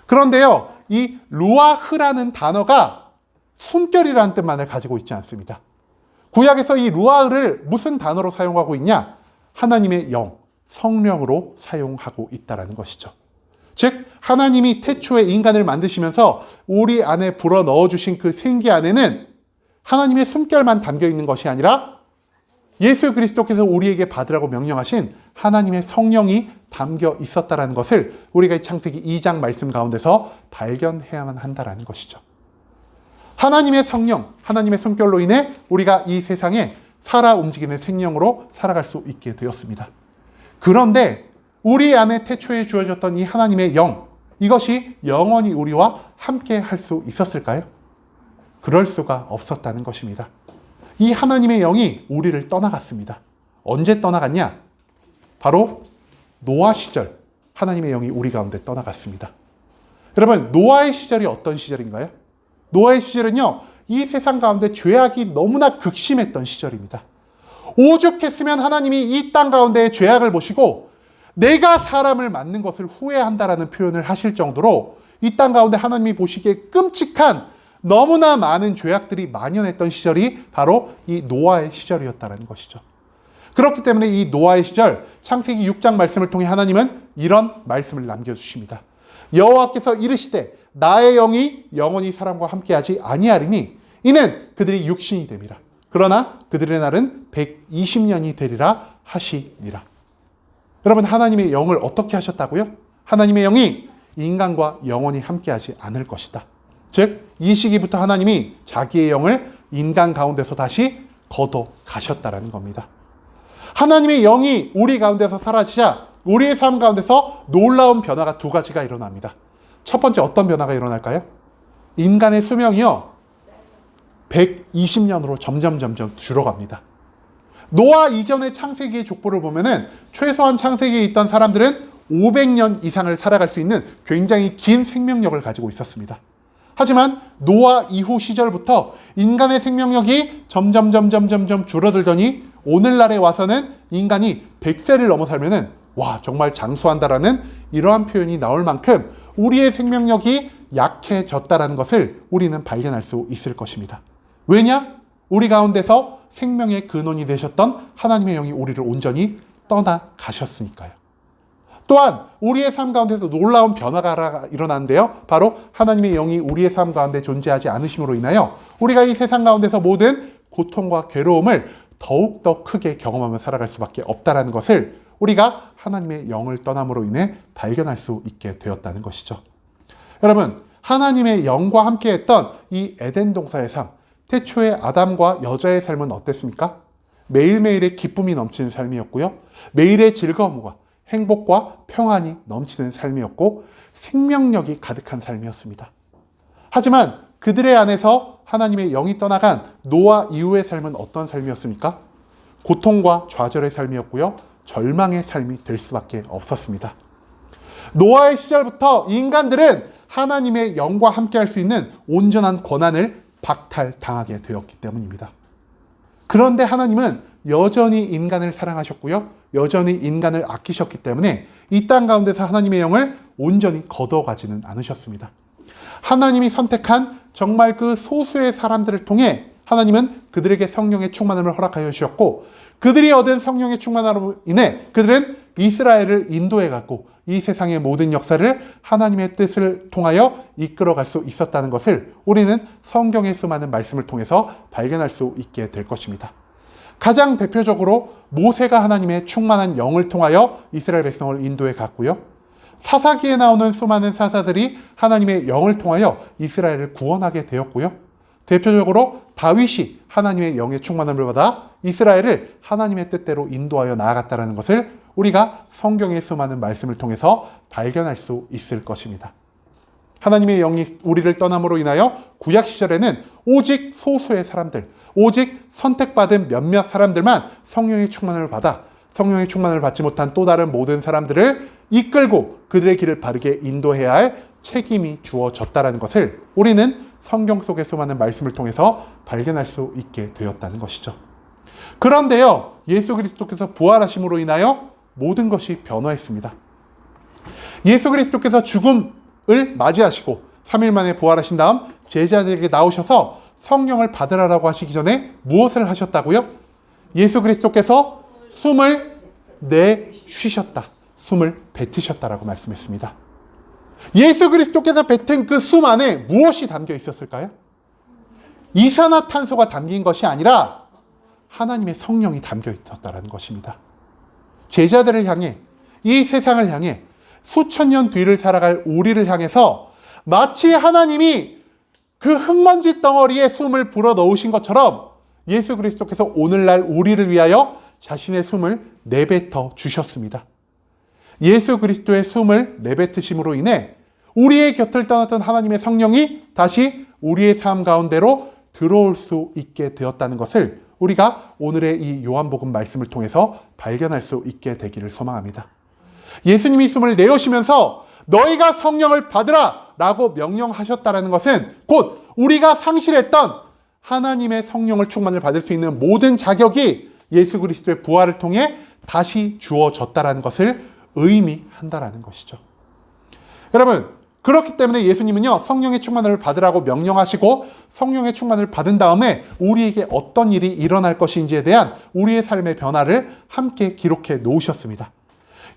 그런데요, 이 루아흐라는 단어가 숨결이라는 뜻만을 가지고 있지 않습니다. 구약에서 이 루아흐를 무슨 단어로 사용하고 있냐? 하나님의 영, 성령으로 사용하고 있다는 것이죠. 즉, 하나님이 태초에 인간을 만드시면서 우리 안에 불어넣어 주신 그 생기 안에는 하나님의 숨결만 담겨 있는 것이 아니라 예수 그리스도께서 우리에게 받으라고 명령하신 하나님의 성령이 담겨 있었다는 것을 우리가 이 창세기 2장 말씀 가운데서 발견해야만 한다는 것이죠. 하나님의 성령, 하나님의 숨결로 인해 우리가 이 세상에 살아 움직이는 생명으로 살아갈 수 있게 되었습니다. 그런데 우리 안에 태초에 주어졌던 이 하나님의 영, 이것이 영원히 우리와 함께 할 수 있었을까요? 그럴 수가 없었다는 것입니다. 이 하나님의 영이 우리를 떠나갔습니다. 언제 떠나갔냐? 바로 노아 시절 하나님의 영이 우리 가운데 떠나갔습니다. 여러분, 노아의 시절이 어떤 시절인가요? 노아의 시절은요, 이 세상 가운데 죄악이 너무나 극심했던 시절입니다. 오죽했으면 하나님이 이 땅 가운데의 죄악을 보시고 내가 사람을 만든 것을 후회한다라는 표현을 하실 정도로 이 땅 가운데 하나님이 보시기에 끔찍한 너무나 많은 죄악들이 만연했던 시절이 바로 이 노아의 시절이었다는 것이죠. 그렇기 때문에 이 노아의 시절, 창세기 6장 말씀을 통해 하나님은 이런 말씀을 남겨주십니다. 여호와께서 이르시되 나의 영이 영원히 사람과 함께하지 아니하리니 이는 그들이 육신이 됨이라. 그러나 그들의 날은 120년이 되리라 하시니라. 여러분, 하나님의 영을 어떻게 하셨다고요? 하나님의 영이 인간과 영원히 함께하지 않을 것이다. 즉, 이 시기부터 하나님이 자기의 영을 인간 가운데서 다시 걷어 가셨다라는 겁니다. 하나님의 영이 우리 가운데서 사라지자 우리의 삶 가운데서 놀라운 변화가 두 가지가 일어납니다. 첫 번째, 어떤 변화가 일어날까요? 인간의 수명이요, 120년으로 점점 줄어갑니다. 노아 이전의 창세기의 족보를 보면은 최소한 창세기에 있던 사람들은 500년 이상을 살아갈 수 있는 굉장히 긴 생명력을 가지고 있었습니다. 하지만 노아 이후 시절부터 인간의 생명력이 점점 줄어들더니 오늘날에 와서는 인간이 100세를 넘어 살면은 와, 정말 장수한다라는 이러한 표현이 나올 만큼 우리의 생명력이 약해졌다라는 것을 우리는 발견할 수 있을 것입니다. 왜냐? 우리 가운데서 생명의 근원이 되셨던 하나님의 영이 우리를 온전히 떠나가셨으니까요. 또한 우리의 삶 가운데서 놀라운 변화가 일어나는데요. 바로 하나님의 영이 우리의 삶 가운데 존재하지 않으심으로 인하여 우리가 이 세상 가운데서 모든 고통과 괴로움을 더욱더 크게 경험하며 살아갈 수밖에 없다는 것을 우리가 하나님의 영을 떠남으로 인해 발견할 수 있게 되었다는 것이죠. 여러분, 하나님의 영과 함께했던 이 에덴 동산의 삶, 태초의 아담과 여자의 삶은 어땠습니까? 매일매일의 기쁨이 넘치는 삶이었고요. 매일의 즐거움과 행복과 평안이 넘치는 삶이었고 생명력이 가득한 삶이었습니다. 하지만 그들의 안에서 하나님의 영이 떠나간 노아 이후의 삶은 어떤 삶이었습니까? 고통과 좌절의 삶이었고요. 절망의 삶이 될 수밖에 없었습니다. 노아의 시절부터 인간들은 하나님의 영과 함께할 수 있는 온전한 권한을 박탈당하게 되었기 때문입니다. 그런데 하나님은 여전히 인간을 사랑하셨고요. 여전히 인간을 아끼셨기 때문에 이 땅 가운데서 하나님의 영을 온전히 걷어가지는 않으셨습니다. 하나님이 선택한 정말 그 소수의 사람들을 통해 하나님은 그들에게 성령의 충만함을 허락하여 주셨고 그들이 얻은 성령의 충만함으로 인해 그들은 이스라엘을 인도해 갔고 이 세상의 모든 역사를 하나님의 뜻을 통하여 이끌어갈 수 있었다는 것을 우리는 성경의 수많은 말씀을 통해서 발견할 수 있게 될 것입니다. 가장 대표적으로 모세가 하나님의 충만한 영을 통하여 이스라엘 백성을 인도해 갔고요. 사사기에 나오는 수많은 사사들이 하나님의 영을 통하여 이스라엘을 구원하게 되었고요. 대표적으로 다윗이 하나님의 영의 충만함을 받아 이스라엘을 하나님의 뜻대로 인도하여 나아갔다는 것을 우리가 성경의 수많은 말씀을 통해서 발견할 수 있을 것입니다. 하나님의 영이 우리를 떠남으로 인하여 구약 시절에는 오직 소수의 사람들, 오직 선택받은 몇몇 사람들만 성령의 충만을 받아 성령의 충만을 받지 못한 또 다른 모든 사람들을 이끌고 그들의 길을 바르게 인도해야 할 책임이 주어졌다는 것을 우리는 성경 속의 수많은 말씀을 통해서 발견할 수 있게 되었다는 것이죠. 그런데요, 예수 그리스도께서 부활하심으로 인하여 모든 것이 변화했습니다. 예수 그리스도께서 죽음을 맞이하시고 3일 만에 부활하신 다음 제자들에게 나오셔서 성령을 받으라라고 하시기 전에 무엇을 하셨다고요? 예수 그리스도께서 숨을 내쉬셨다. 숨을 뱉으셨다라고 말씀했습니다. 예수 그리스도께서 뱉은 그 숨 안에 무엇이 담겨 있었을까요? 이산화탄소가 담긴 것이 아니라 하나님의 성령이 담겨 있었다는 것입니다. 제자들을 향해, 이 세상을 향해, 수천 년 뒤를 살아갈 우리를 향해서 마치 하나님이 그 흙먼지 덩어리에 숨을 불어 넣으신 것처럼 예수 그리스도께서 오늘날 우리를 위하여 자신의 숨을 내뱉어 주셨습니다. 예수 그리스도의 숨을 내뱉으심으로 인해 우리의 곁을 떠났던 하나님의 성령이 다시 우리의 삶 가운데로 들어올 수 있게 되었다는 것을 우리가 오늘의 이 요한복음 말씀을 통해서 발견할 수 있게 되기를 소망합니다. 예수님이 숨을 내쉬면서 너희가 성령을 받으라 라고 명령하셨다는 것은 곧 우리가 상실했던 하나님의 성령을 충만을 받을 수 있는 모든 자격이 예수 그리스도의 부활을 통해 다시 주어졌다는 것을 의미한다라는 것이죠. 여러분, 그렇기 때문에 예수님은요, 성령의 충만을 받으라고 명령하시고 성령의 충만을 받은 다음에 우리에게 어떤 일이 일어날 것인지에 대한 우리의 삶의 변화를 함께 기록해 놓으셨습니다.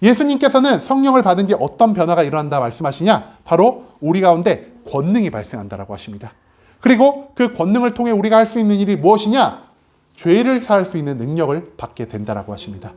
예수님께서는 성령을 받은 게 어떤 변화가 일어난다 말씀하시냐? 바로 우리 가운데 권능이 발생한다라고 하십니다. 그리고 그 권능을 통해 우리가 할 수 있는 일이 무엇이냐? 죄를 사할 수 있는 능력을 받게 된다라고 하십니다.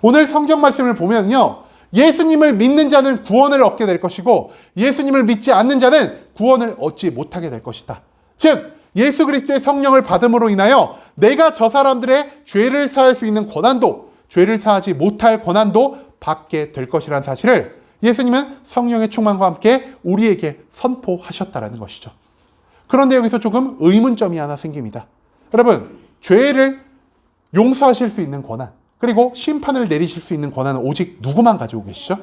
오늘 성경 말씀을 보면요, 예수님을 믿는 자는 구원을 얻게 될 것이고 예수님을 믿지 않는 자는 구원을 얻지 못하게 될 것이다. 즉 예수 그리스도의 성령을 받음으로 인하여 내가 저 사람들의 죄를 사할 수 있는 권한도, 죄를 사하지 못할 권한도 받게 될 것이라는 사실을 예수님은 성령의 충만과 함께 우리에게 선포하셨다라는 것이죠. 그런데 여기서 조금 의문점이 하나 생깁니다. 여러분, 죄를 용서하실 수 있는 권한, 그리고 심판을 내리실 수 있는 권한은 오직 누구만 가지고 계시죠?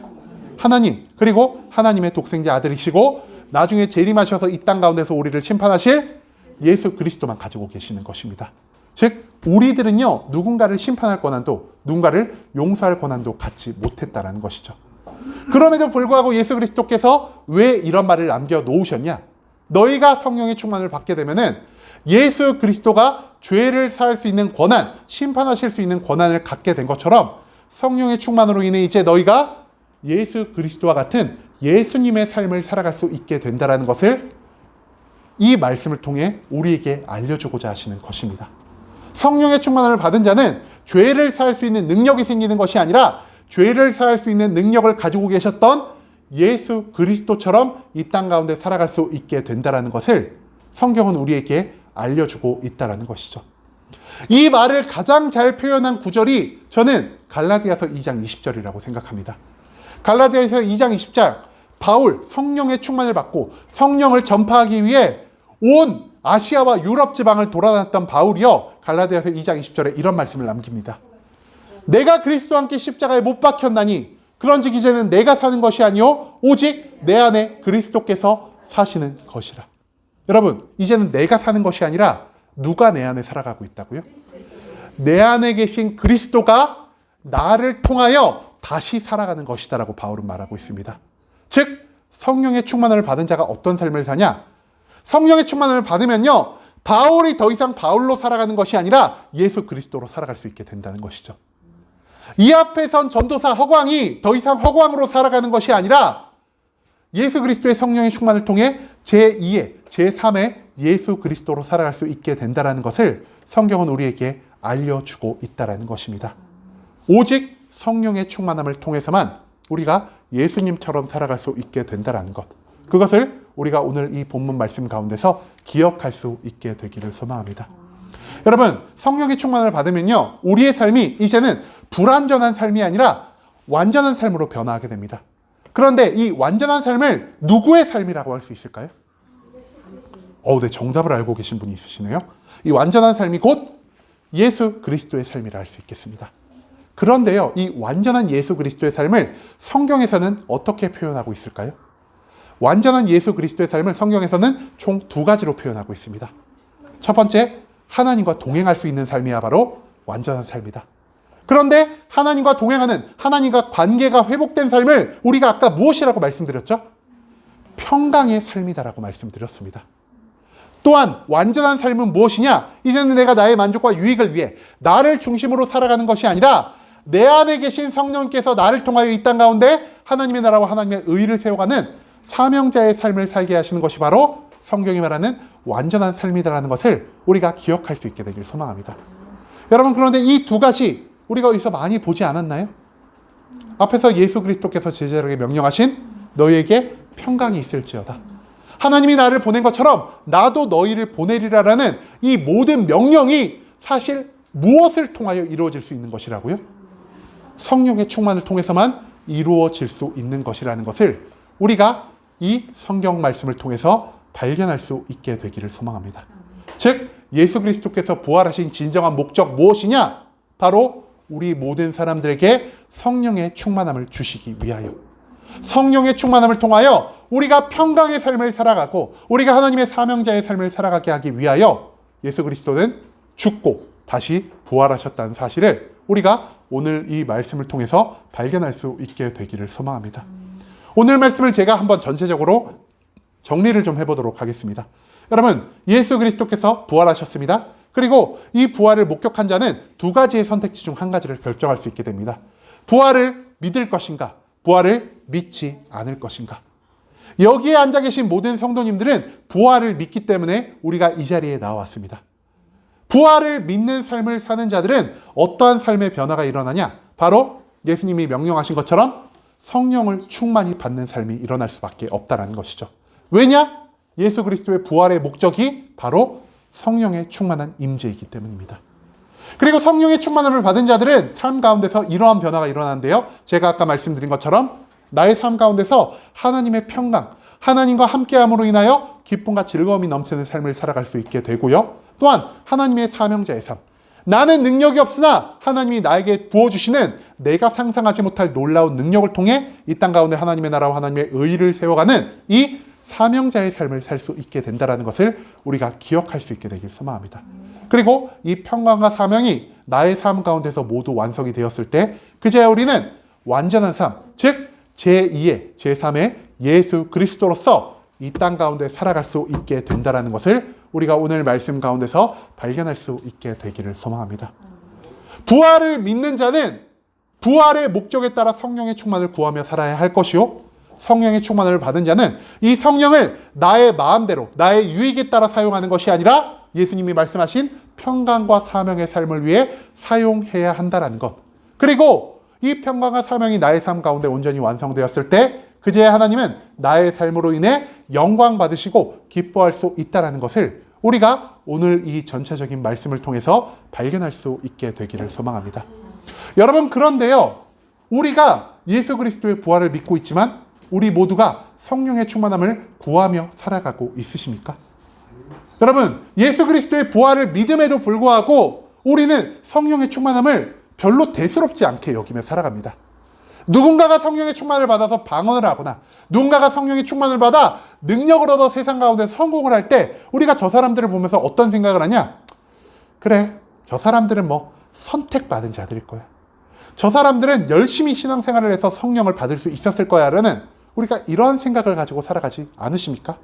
하나님, 그리고 하나님의 독생자 아들이시고 나중에 재림하셔서 이 땅 가운데서 우리를 심판하실 예수 그리스도만 가지고 계시는 것입니다. 즉 우리들은요, 누군가를 심판할 권한도 누군가를 용서할 권한도 갖지 못했다라는 것이죠. 그럼에도 불구하고 예수 그리스도께서 왜 이런 말을 남겨놓으셨냐? 너희가 성령의 충만을 받게 되면은 예수 그리스도가 죄를 사할 수 있는 권한, 심판하실 수 있는 권한을 갖게 된 것처럼 성령의 충만으로 인해 이제 너희가 예수 그리스도와 같은 예수님의 삶을 살아갈 수 있게 된다는 것을 이 말씀을 통해 우리에게 알려주고자 하시는 것입니다. 성령의 충만을 받은 자는 죄를 사할 수 있는 능력이 생기는 것이 아니라 죄를 사할 수 있는 능력을 가지고 계셨던 예수 그리스도처럼 이 땅 가운데 살아갈 수 있게 된다는 것을 성경은 우리에게 알려주고 있다는 것이죠. 이 말을 가장 잘 표현한 구절이 저는 갈라디아서 2장 20절이라고 생각합니다. 갈라디아서 2장 20절, 바울 성령의 충만을 받고 성령을 전파하기 위해 온 아시아와 유럽 지방을 돌아다녔던 바울이요, 갈라디아서 2장 20절에 이런 말씀을 남깁니다. 내가 그리스도와 함께 십자가에 못 박혔나니 그런즉 이제는 내가 사는 것이 아니요 오직 내 안에 그리스도께서 사시는 것이라. 여러분, 이제는 내가 사는 것이 아니라 누가 내 안에 살아가고 있다고요? 내 안에 계신 그리스도가 나를 통하여 다시 살아가는 것이다라고 바울은 말하고 있습니다. 즉 성령의 충만을 받은 자가 어떤 삶을 사냐? 성령의 충만을 받으면요, 바울이 더 이상 바울로 살아가는 것이 아니라 예수 그리스도로 살아갈 수 있게 된다는 것이죠. 이 앞에 선 전도사 허광이 더 이상 허광으로 살아가는 것이 아니라 예수 그리스도의 성령의 충만을 통해 제2의, 제3의 예수 그리스도로 살아갈 수 있게 된다는 것을 성경은 우리에게 알려주고 있다는 것입니다. 오직 성령의 충만함을 통해서만 우리가 예수님처럼 살아갈 수 있게 된다는 것. 그것을 우리가 오늘 이 본문 말씀 가운데서 기억할 수 있게 되기를 소망합니다. 여러분, 성령의 충만을 받으면요, 우리의 삶이 이제는 불완전한 삶이 아니라 완전한 삶으로 변화하게 됩니다. 그런데 이 완전한 삶을 누구의 삶이라고 할 수 있을까요? 네, 정답을 알고 계신 분이 있으시네요. 이 완전한 삶이 곧 예수 그리스도의 삶이라 할 수 있겠습니다. 그런데요, 이 완전한 예수 그리스도의 삶을 성경에서는 어떻게 표현하고 있을까요? 완전한 예수 그리스도의 삶을 성경에서는 총 2가지로 표현하고 있습니다. 첫 번째, 하나님과 동행할 수 있는 삶이야 바로 완전한 삶이다. 그런데 하나님과 동행하는, 하나님과 관계가 회복된 삶을 우리가 아까 무엇이라고 말씀드렸죠? 평강의 삶이다라고 말씀드렸습니다. 또한 완전한 삶은 무엇이냐? 이제는 내가 나의 만족과 유익을 위해 나를 중심으로 살아가는 것이 아니라 내 안에 계신 성령께서 나를 통하여 이 땅 가운데 하나님의 나라와 하나님의 의를 세워가는 사명자의 삶을 살게 하시는 것이 바로 성경이 말하는 완전한 삶이다라는 것을 우리가 기억할 수 있게 되길 소망합니다. 여러분, 그런데 이 2가지 우리가 어디서 많이 보지 않았나요? 앞에서 예수 그리스도께서 제자들에게 명령하신 너희에게 평강이 있을지어다. 하나님이 나를 보낸 것처럼 나도 너희를 보내리라라는 이 모든 명령이 사실 무엇을 통하여 이루어질 수 있는 것이라고요? 성령의 충만을 통해서만 이루어질 수 있는 것이라는 것을 우리가 이 성경 말씀을 통해서 발견할 수 있게 되기를 소망합니다. 즉, 예수 그리스도께서 부활하신 진정한 목적 무엇이냐? 바로 우리 모든 사람들에게 성령의 충만함을 주시기 위하여, 성령의 충만함을 통하여 우리가 평강의 삶을 살아가고 우리가 하나님의 사명자의 삶을 살아가게 하기 위하여 예수 그리스도는 죽고 다시 부활하셨다는 사실을 우리가 오늘 이 말씀을 통해서 발견할 수 있게 되기를 소망합니다. 오늘 말씀을 제가 한번 전체적으로 정리를 좀 해보도록 하겠습니다. 여러분, 예수 그리스도께서 부활하셨습니다. 그리고 이 부활을 목격한 자는 2가지의 선택지 중 1가지를 결정할 수 있게 됩니다. 부활을 믿을 것인가, 부활을 믿지 않을 것인가. 여기에 앉아 계신 모든 성도님들은 부활을 믿기 때문에 우리가 이 자리에 나왔습니다. 부활을 믿는 삶을 사는 자들은 어떠한 삶의 변화가 일어나냐? 바로 예수님이 명령하신 것처럼 성령을 충만히 받는 삶이 일어날 수밖에 없다는 것이죠. 왜냐? 예수 그리스도의 부활의 목적이 바로 성령의 충만한 임재이기 때문입니다. 그리고 성령의 충만함을 받은 자들은 삶 가운데서 이러한 변화가 일어나는데요. 제가 아까 말씀드린 것처럼 나의 삶 가운데서 하나님의 평강, 하나님과 함께함으로 인하여 기쁨과 즐거움이 넘치는 삶을 살아갈 수 있게 되고요. 또한 하나님의 사명자의 삶, 나는 능력이 없으나 하나님이 나에게 부어주시는 내가 상상하지 못할 놀라운 능력을 통해 이 땅 가운데 하나님의 나라와 하나님의 의를 세워가는 이 사명자의 삶을 살 수 있게 된다는 것을 우리가 기억할 수 있게 되길 소망합니다. 그리고 이 평강과 사명이 나의 삶 가운데서 모두 완성이 되었을 때 그제야 우리는 완전한 삶, 즉 제2의, 제3의 예수 그리스도로서 이 땅 가운데 살아갈 수 있게 된다는 것을 우리가 오늘 말씀 가운데서 발견할 수 있게 되기를 소망합니다. 부활을 믿는 자는 부활의 목적에 따라 성령의 충만을 구하며 살아야 할 것이요, 성령의 충만을 받은 자는 이 성령을 나의 마음대로 나의 유익에 따라 사용하는 것이 아니라 예수님이 말씀하신 평강과 사명의 삶을 위해 사용해야 한다는 것. 그리고 이 평강과 사명이 나의 삶 가운데 온전히 완성되었을 때 그제야 하나님은 나의 삶으로 인해 영광 받으시고 기뻐할 수 있다는 것을 우리가 오늘 이 전체적인 말씀을 통해서 발견할 수 있게 되기를 소망합니다. 여러분, 그런데요, 우리가 예수 그리스도의 부활을 믿고 있지만 우리 모두가 성령의 충만함을 구하며 살아가고 있으십니까? 여러분, 예수 그리스도의 부활을 믿음에도 불구하고 우리는 성령의 충만함을 별로 대수롭지 않게 여기며 살아갑니다. 누군가가 성령의 충만을 받아서 방언을 하거나 누군가가 성령의 충만을 받아 능력을 얻어 세상 가운데 성공을 할 때 우리가 저 사람들을 보면서 어떤 생각을 하냐? 그래, 저 사람들은 뭐 선택받은 자들일 거야. 저 사람들은 열심히 신앙생활을 해서 성령을 받을 수 있었을 거야 라는 우리가 이런 생각을 가지고 살아가지 않으십니까?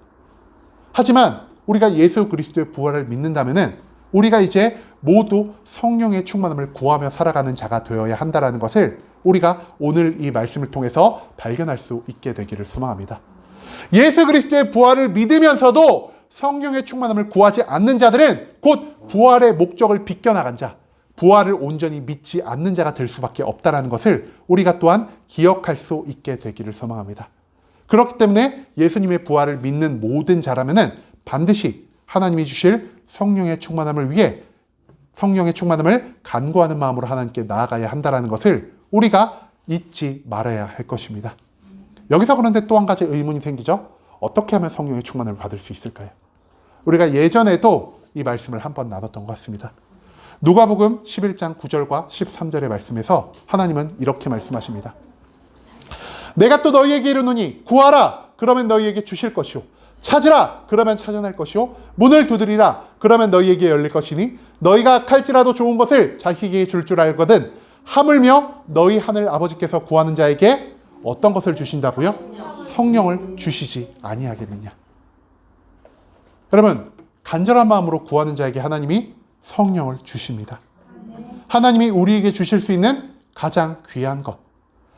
하지만 우리가 예수 그리스도의 부활을 믿는다면은 우리가 이제 모두 성령의 충만함을 구하며 살아가는 자가 되어야 한다는 것을 우리가 오늘 이 말씀을 통해서 발견할 수 있게 되기를 소망합니다. 예수 그리스도의 부활을 믿으면서도 성령의 충만함을 구하지 않는 자들은 곧 부활의 목적을 비껴나간 자, 부활을 온전히 믿지 않는 자가 될 수밖에 없다는 것을 우리가 또한 기억할 수 있게 되기를 소망합니다. 그렇기 때문에 예수님의 부활을 믿는 모든 자라면은 반드시 하나님이 주실 성령의 충만함을 위해 성령의 충만함을 간구하는 마음으로 하나님께 나아가야 한다는 것을 우리가 잊지 말아야 할 것입니다. 여기서 그런데 또 한 가지 의문이 생기죠. 어떻게 하면 성령의 충만함을 받을 수 있을까요? 우리가 예전에도 이 말씀을 한번 나눴던 것 같습니다. 누가복음 11장 9절과 13절의 말씀에서 하나님은 이렇게 말씀하십니다. 내가 또 너희에게 이르노니 구하라 그러면 너희에게 주실 것이요 찾으라 그러면 찾아낼 것이요 문을 두드리라 그러면 너희에게 열릴 것이니 너희가 악할지라도 좋은 것을 자기에게 줄 줄 알거든 하물며 너희 하늘 아버지께서 구하는 자에게 어떤 것을 주신다고요? 성령을 주시지 아니하겠느냐. 여러분 간절한 마음으로 구하는 자에게 하나님이 성령을 주십니다. 하나님이 우리에게 주실 수 있는 가장 귀한 것,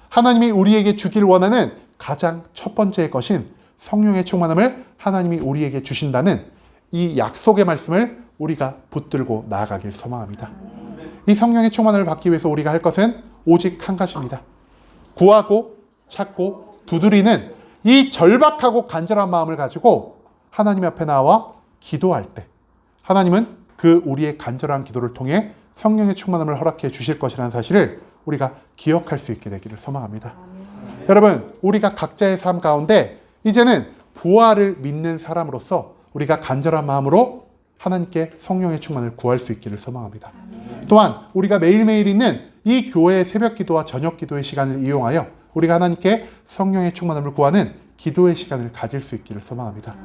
하나님이 우리에게 주길 원하는 가장 첫 번째 것인 성령의 충만함을 하나님이 우리에게 주신다는 이 약속의 말씀을 우리가 붙들고 나아가길 소망합니다. 이 성령의 충만함을 받기 위해서 우리가 할 것은 오직 한 가지입니다. 구하고 찾고 두드리는 이 절박하고 간절한 마음을 가지고 하나님 앞에 나와 기도할 때 하나님은 그 우리의 간절한 기도를 통해 성령의 충만함을 허락해 주실 것이라는 사실을 우리가 기억할 수 있게 되기를 소망합니다. 여러분 우리가 각자의 삶 가운데 이제는 부활을 믿는 사람으로서 우리가 간절한 마음으로 하나님께 성령의 충만을 구할 수 있기를 소망합니다. 또한 우리가 매일매일 있는 이 교회의 새벽 기도와 저녁 기도의 시간을 이용하여 우리가 하나님께 성령의 충만함을 구하는 기도의 시간을 가질 수 있기를 소망합니다.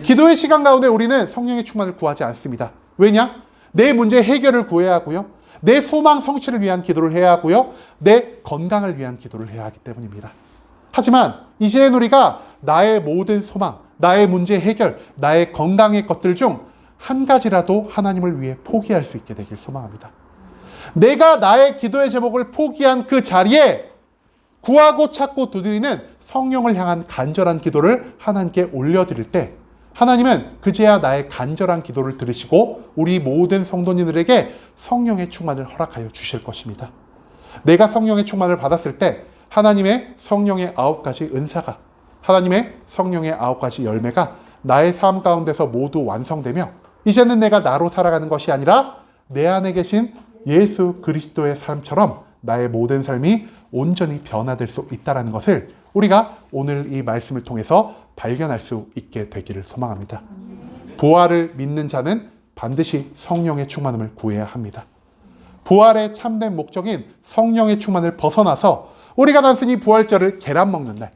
기도의 시간 가운데 우리는 성령의 충만을 구하지 않습니다. 왜냐? 내 문제 해결을 구해야 하고요. 내 소망 성취를 위한 기도를 해야 하고요. 내 건강을 위한 기도를 해야 하기 때문입니다. 하지만 이제는 우리가 나의 모든 소망, 나의 문제 해결, 나의 건강의 것들 중 한 가지라도 하나님을 위해 포기할 수 있게 되길 소망합니다. 내가 나의 기도의 제목을 포기한 그 자리에 구하고 찾고 두드리는 성령을 향한 간절한 기도를 하나님께 올려드릴 때 하나님은 그제야 나의 간절한 기도를 들으시고 우리 모든 성도님들에게 성령의 충만을 허락하여 주실 것입니다. 내가 성령의 충만을 받았을 때 하나님의 성령의 9가지 은사가, 하나님의 성령의 9가지 열매가 나의 삶 가운데서 모두 완성되며 이제는 내가 나로 살아가는 것이 아니라 내 안에 계신 예수 그리스도의 삶처럼 나의 모든 삶이 온전히 변화될 수 있다는 것을 우리가 오늘 이 말씀을 통해서 발견할 수 있게 되기를 소망합니다. 부활을 믿는 자는 반드시 성령의 충만함을 구해야 합니다. 부활의 참된 목적인 성령의 충만을 벗어나서 우리가 단순히 부활절을 계란 먹는 날,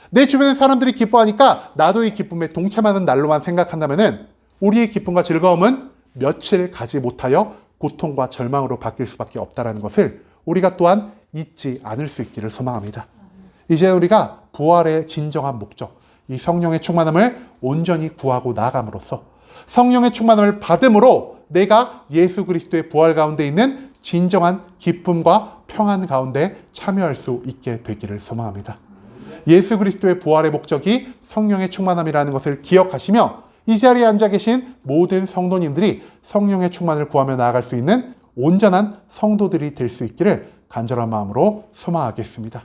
내 주변의 사람들이 기뻐하니까 나도 이 기쁨에 동참하는 날로만 생각한다면 우리의 기쁨과 즐거움은 며칠 가지 못하여 고통과 절망으로 바뀔 수밖에 없다는 것을 우리가 또한 잊지 않을 수 있기를 소망합니다. 이제 우리가 부활의 진정한 목적, 이 성령의 충만함을 온전히 구하고 나아감으로써 성령의 충만함을 받음으로 내가 예수 그리스도의 부활 가운데 있는 진정한 기쁨과 평안 가운데 참여할 수 있게 되기를 소망합니다. 예수 그리스도의 부활의 목적이 성령의 충만함이라는 것을 기억하시며 이 자리에 앉아 계신 모든 성도님들이 성령의 충만을 구하며 나아갈 수 있는 온전한 성도들이 될 수 있기를 간절한 마음으로 소망하겠습니다.